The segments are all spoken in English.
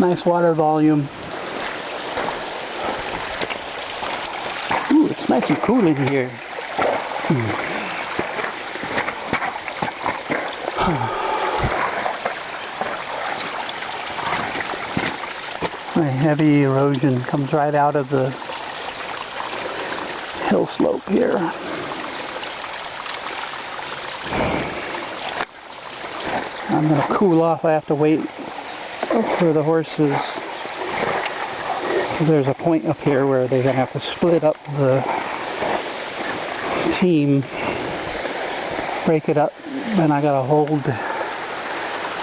Nice water volume. Ooh, it's nice and cool in here. My heavy erosion comes right out of the hill slope here. I'm going to cool off. I have to wait for the horses. There's a point up here where they're going to have to split up the team, break it up, and I got to hold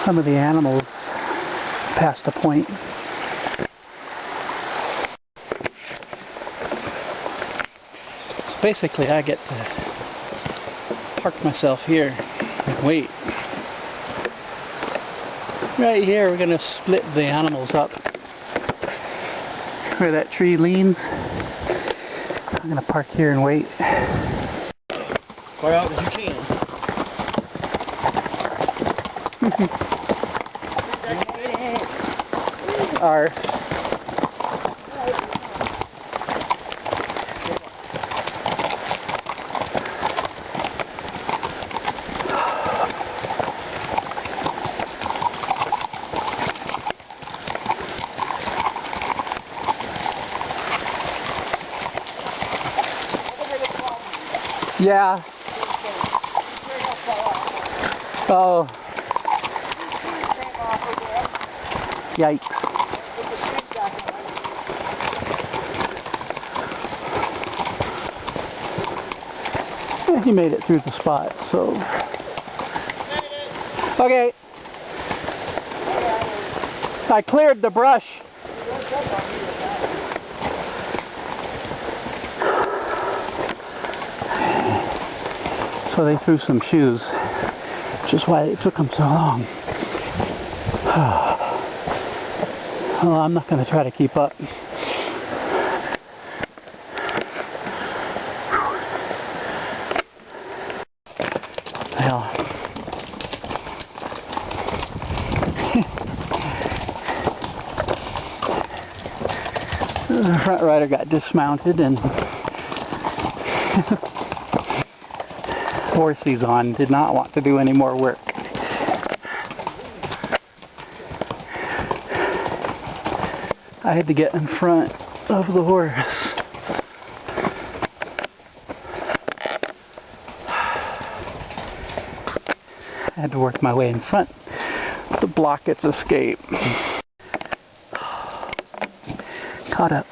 some of the animals past a point. So basically I get to park myself here and wait. Right here we're going to split the animals up. Where that tree leans, I'm going to park here and wait. Far out as you can. Ours. Yeah. Oh. Yikes. Yeah, he made it through the spot, so. Okay. I cleared the brush. So they threw some shoes, which is why it took them so long. Well, I'm not going to try to keep up. Well, the front rider got dismounted and horse he's on did not want to do any more work. I had to get in front of the horse. I had to work my way in front to block its escape. Caught up.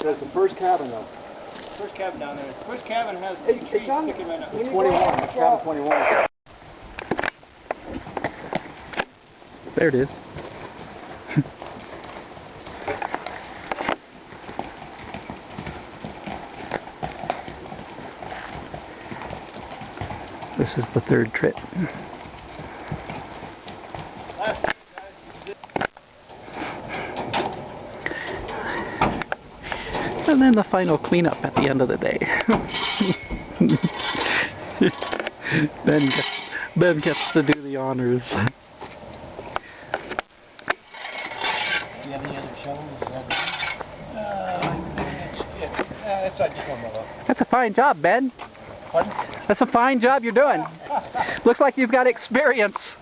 There's the first cabin though. First cabin down there. First cabin has big trees sticking right up. 21. That's cabin 21. There it is. This is the third trip. And then the final cleanup at the end of the day. Ben gets to do the honors. Do you have any other shovels? It's just one more. That's a fine job, Ben. Pardon? That's a fine job you're doing. Looks like you've got experience.